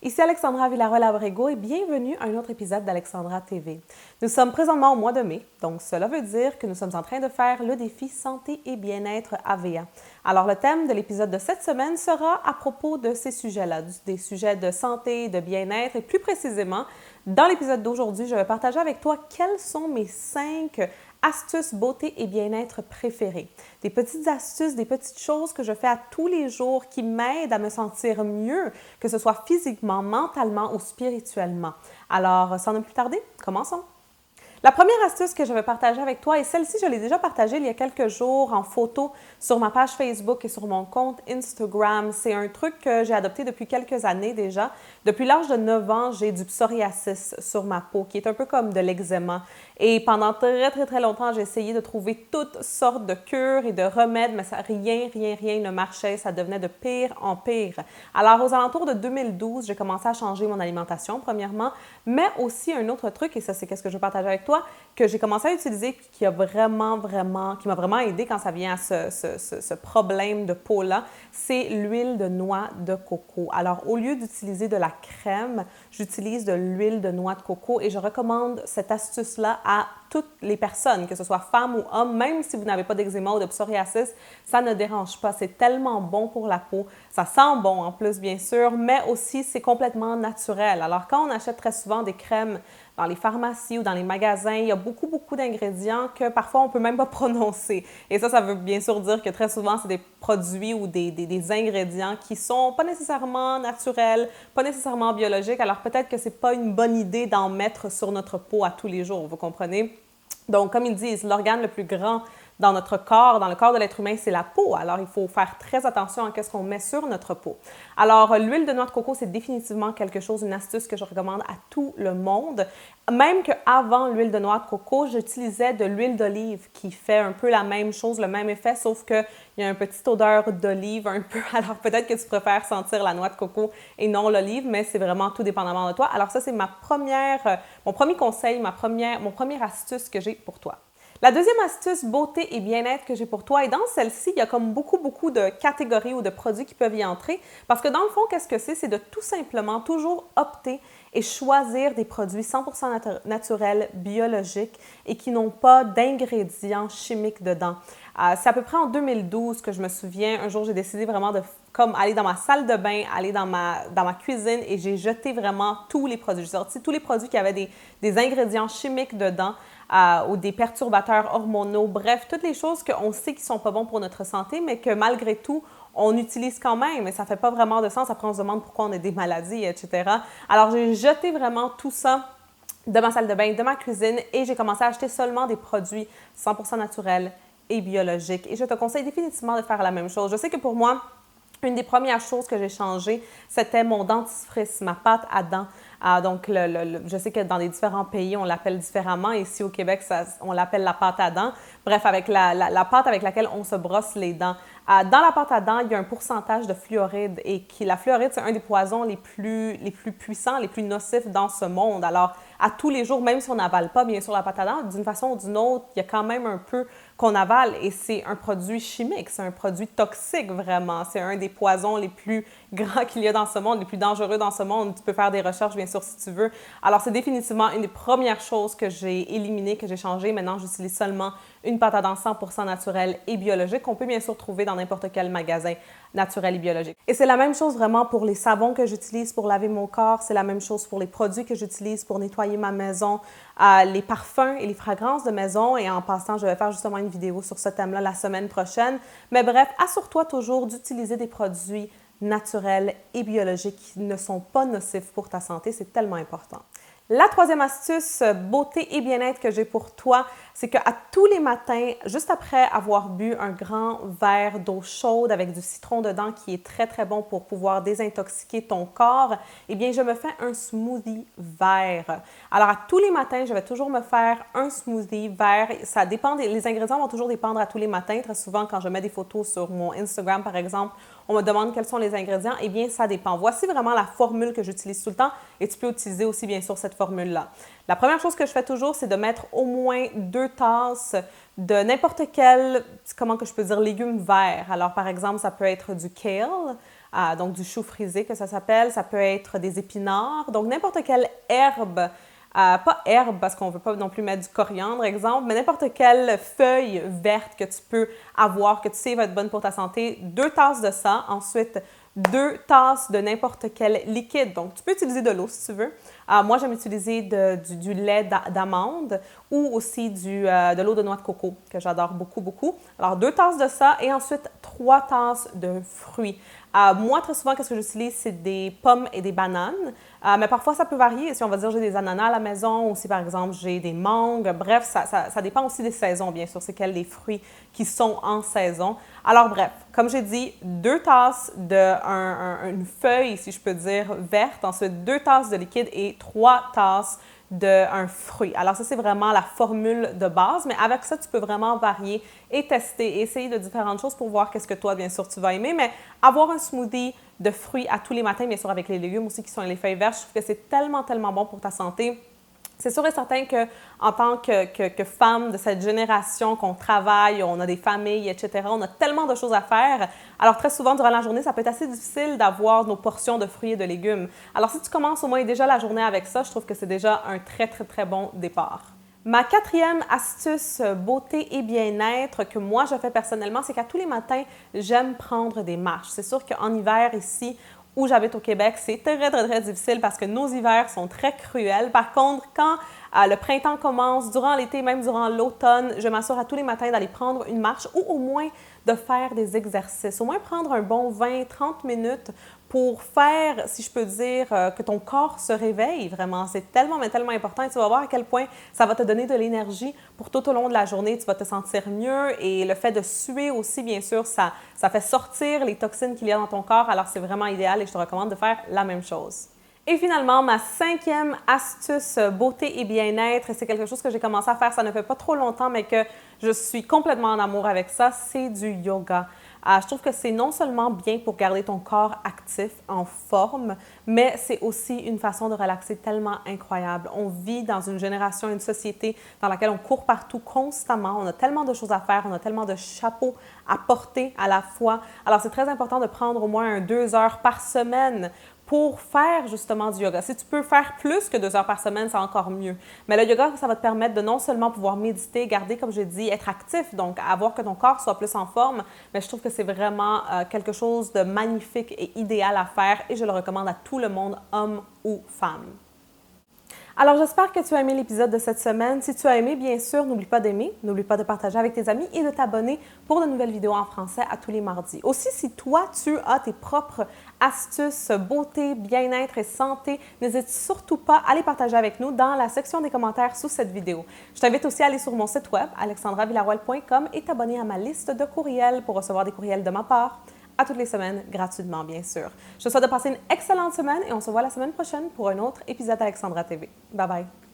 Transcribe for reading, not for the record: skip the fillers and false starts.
Ici Alexandra Villarreal-Abrego et bienvenue à un autre épisode d'Alexandra TV. Nous sommes présentement au mois de mai, donc cela veut dire que nous sommes en train de faire le défi santé et bien-être AVA. Alors le thème de l'épisode de cette semaine sera à propos de ces sujets-là, des sujets de santé, de bien-être et plus précisément, dans l'épisode d'aujourd'hui, je vais partager avec toi quelles sont mes 5 astuces beauté et bien-être préférées. Des petites astuces, des petites choses que je fais à tous les jours qui m'aident à me sentir mieux, que ce soit physiquement, mentalement ou spirituellement. Alors, sans ne plus tarder, commençons! La première astuce que je vais partager avec toi, et celle-ci, je l'ai déjà partagée il y a quelques jours en photo sur ma page Facebook et sur mon compte Instagram. C'est un truc que j'ai adopté depuis quelques années déjà. Depuis l'âge de 9 ans, j'ai du psoriasis sur ma peau, qui est un peu comme de l'eczéma. Et pendant très longtemps, j'ai essayé de trouver toutes sortes de cures et de remèdes, mais ça, rien ne marchait. Ça devenait de pire en pire. Alors, aux alentours de 2012, j'ai commencé à changer mon alimentation, premièrement, mais aussi un autre truc, et ça, c'est ce que je veux partager avec toi, que j'ai commencé à utiliser, qui m'a vraiment aidé quand ça vient à ce problème de peau-là, c'est l'huile de noix de coco. Alors, au lieu d'utiliser de la crème, j'utilise de l'huile de noix de coco et je recommande cette astuce-là à toutes les personnes, que ce soit femmes ou hommes, même si vous n'avez pas d'eczéma ou de psoriasis, ça ne dérange pas. C'est tellement bon pour la peau. Ça sent bon en plus, bien sûr, mais aussi c'est complètement naturel. Alors, quand on achète très souvent des crèmes dans les pharmacies ou dans les magasins, il y a beaucoup d'ingrédients que parfois on ne peut même pas prononcer. Et ça veut bien sûr dire que très souvent, c'est des produits ou des ingrédients qui ne sont pas nécessairement naturels, pas nécessairement biologiques. Alors peut-être que ce n'est pas une bonne idée d'en mettre sur notre peau à tous les jours, vous comprenez? Donc, comme ils disent, l'organe le plus grand dans notre corps, dans le corps de l'être humain, c'est la peau. Alors, il faut faire très attention à ce qu'on met sur notre peau. Alors, l'huile de noix de coco, c'est définitivement quelque chose, une astuce que je recommande à tout le monde. Même qu'avant l'huile de noix de coco, j'utilisais de l'huile d'olive qui fait un peu la même chose, le même effet, sauf qu'il y a une petite odeur d'olive un peu. Alors, peut-être que tu préfères sentir la noix de coco et non l'olive, mais c'est vraiment tout dépendamment de toi. Alors, ça, c'est mon premier conseil, mon première astuce que j'ai pour toi. La deuxième astuce beauté et bien-être que j'ai pour toi, et dans celle-ci, il y a comme beaucoup de catégories ou de produits qui peuvent y entrer, parce que dans le fond, qu'est-ce que c'est? C'est de tout simplement toujours opter et choisir des produits 100% naturels, biologiques et qui n'ont pas d'ingrédients chimiques dedans. C'est à peu près en 2012 que je me souviens, un jour, j'ai décidé vraiment de aller dans ma salle de bain, aller dans ma cuisine et j'ai jeté vraiment tous les produits. J'ai sorti tous les produits qui avaient des ingrédients chimiques dedans ou des perturbateurs hormonaux. Bref, toutes les choses qu'on sait qui ne sont pas bons pour notre santé, mais que malgré tout, on utilise quand même, mais ça ne fait pas vraiment de sens. Après, on se demande pourquoi on a des maladies, etc. Alors, j'ai jeté vraiment tout ça de ma salle de bain, de ma cuisine et j'ai commencé à acheter seulement des produits 100% naturels et biologiques. Et je te conseille définitivement de faire la même chose. Je sais que pour moi, une des premières choses que j'ai changées, c'était mon dentifrice, ma pâte à dents. Donc, je sais que dans les différents pays, on l'appelle différemment. Ici, au Québec, on l'appelle la pâte à dents. Bref, avec la pâte avec laquelle on se brosse les dents. Dans la pâte à dents, il y a un pourcentage de fluoride et la fluoride, c'est un des poisons les plus puissants, les plus nocifs dans ce monde. Alors, à tous les jours, même si on n'avale pas, bien sûr, la pâte à dents, d'une façon ou d'une autre, il y a quand même un peu qu'on avale et c'est un produit chimique, c'est un produit toxique vraiment. C'est un des poisons les plus grands qu'il y a dans ce monde, les plus dangereux dans ce monde. Tu peux faire des recherches, bien sûr, si tu veux. Alors, c'est définitivement une des premières choses que j'ai éliminées, que j'ai changées. Maintenant, j'utilise seulement une pâte à dents 100% naturelle et biologique qu'on peut bien sûr trouver dans n'importe quel magasin naturel et biologique. Et c'est la même chose vraiment pour les savons que j'utilise pour laver mon corps, c'est la même chose pour les produits que j'utilise pour nettoyer ma maison, les parfums et les fragrances de maison. Et en passant, je vais faire justement une vidéo sur ce thème-là la semaine prochaine. Mais bref, assure-toi toujours d'utiliser des produits naturels et biologiques qui ne sont pas nocifs pour ta santé. C'est tellement important. La troisième astuce beauté et bien-être que j'ai pour toi, c'est qu'à tous les matins, juste après avoir bu un grand verre d'eau chaude avec du citron dedans qui est très bon pour pouvoir désintoxiquer ton corps, eh bien, je me fais un smoothie vert. Alors, à tous les matins, je vais toujours me faire un smoothie vert. Ça dépend, les ingrédients vont toujours dépendre à tous les matins. Très souvent, quand je mets des photos sur mon Instagram, par exemple, on me demande quels sont les ingrédients. Eh bien, ça dépend. Voici vraiment la formule que j'utilise tout le temps et tu peux utiliser aussi, bien sûr, cette formule-là. La première chose que je fais toujours, c'est de mettre au moins 2 tasses de n'importe quel, comment que je peux dire, légumes verts. Alors, par exemple, ça peut être du kale, donc du chou frisé que ça s'appelle. Ça peut être des épinards, donc n'importe quelle herbe. Pas herbe, parce qu'on ne veut pas non plus mettre du coriandre, exemple, mais n'importe quelle feuille verte que tu peux avoir, que tu sais va être bonne pour ta santé. 2 tasses de ça. Ensuite, 2 tasses de n'importe quel liquide. Donc, tu peux utiliser de l'eau si tu veux. Moi, j'aime utiliser du lait d'amande ou aussi de l'eau de noix de coco, que j'adore beaucoup, beaucoup. Alors, 2 tasses de ça et ensuite 3 tasses de fruits. Moi, très souvent, qu'est-ce que j'utilise? C'est des pommes et des bananes. Mais parfois, ça peut varier. Si on va dire j'ai des ananas à la maison ou si, par exemple, j'ai des mangues. Bref, ça dépend aussi des saisons, bien sûr. C'est quels les fruits qui sont en saison. Alors, bref, comme j'ai dit, 2 tasses une feuille, si je peux dire, verte. Ensuite, 2 tasses de liquide et 3 tasses d'un fruit. Alors ça, c'est vraiment la formule de base, mais avec ça, tu peux vraiment varier et tester, essayer de différentes choses pour voir qu'est-ce que toi, bien sûr, tu vas aimer, mais avoir un smoothie de fruits à tous les matins, bien sûr, avec les légumes aussi qui sont les feuilles vertes, je trouve que c'est tellement, tellement bon pour ta santé. C'est sûr et certain qu'en tant que femme de cette génération, qu'on travaille, on a des familles, etc., on a tellement de choses à faire. Alors, très souvent, durant la journée, ça peut être assez difficile d'avoir nos portions de fruits et de légumes. Alors, si tu commences au moins déjà la journée avec ça, je trouve que c'est déjà un très, très, très bon départ. Ma 4e astuce beauté et bien-être que moi je fais personnellement, c'est qu'à tous les matins, j'aime prendre des marches. C'est sûr qu'en hiver ici, où j'habite au Québec, c'est très, très, très difficile parce que nos hivers sont très cruels. Par contre, quand le printemps commence, durant l'été, même durant l'automne, je m'assure à tous les matins d'aller prendre une marche ou au moins de faire des exercices. Au moins prendre un bon 20-30 minutes pour faire, si je peux dire, que ton corps se réveille vraiment. C'est tellement, mais tellement important et tu vas voir à quel point ça va te donner de l'énergie pour tout au long de la journée. Tu vas te sentir mieux et le fait de suer aussi, bien sûr, ça fait sortir les toxines qu'il y a dans ton corps. Alors, c'est vraiment idéal et je te recommande de faire la même chose. Et finalement, ma 5e astuce beauté et bien-être, c'est quelque chose que j'ai commencé à faire, ça ne fait pas trop longtemps, mais que je suis complètement en amour avec ça, c'est du yoga. Je trouve que c'est non seulement bien pour garder ton corps actif, en forme, mais c'est aussi une façon de relaxer tellement incroyable. On vit dans une génération, une société dans laquelle on court partout constamment. On a tellement de choses à faire, on a tellement de chapeaux à porter à la fois. Alors, c'est très important de prendre au moins 2 heures par semaine pour faire justement du yoga. Si tu peux faire plus que 2 heures par semaine, c'est encore mieux. Mais le yoga, ça va te permettre de non seulement pouvoir méditer, garder, comme je dis, être actif, donc avoir que ton corps soit plus en forme, mais je trouve que c'est vraiment quelque chose de magnifique et idéal à faire et je le recommande à tout le monde, homme ou femme. Alors, j'espère que tu as aimé l'épisode de cette semaine. Si tu as aimé, bien sûr, n'oublie pas d'aimer, n'oublie pas de partager avec tes amis et de t'abonner pour de nouvelles vidéos en français à tous les mardis. Aussi, si toi, tu as tes propres astuces, beauté, bien-être et santé, n'hésite surtout pas à les partager avec nous dans la section des commentaires sous cette vidéo. Je t'invite aussi à aller sur mon site web, alexandravillaroel.com et t'abonner à ma liste de courriels pour recevoir des courriels de ma part. À toutes les semaines, gratuitement, bien sûr. Je te souhaite de passer une excellente semaine et on se voit la semaine prochaine pour un autre épisode d'Alexandra TV. Bye bye!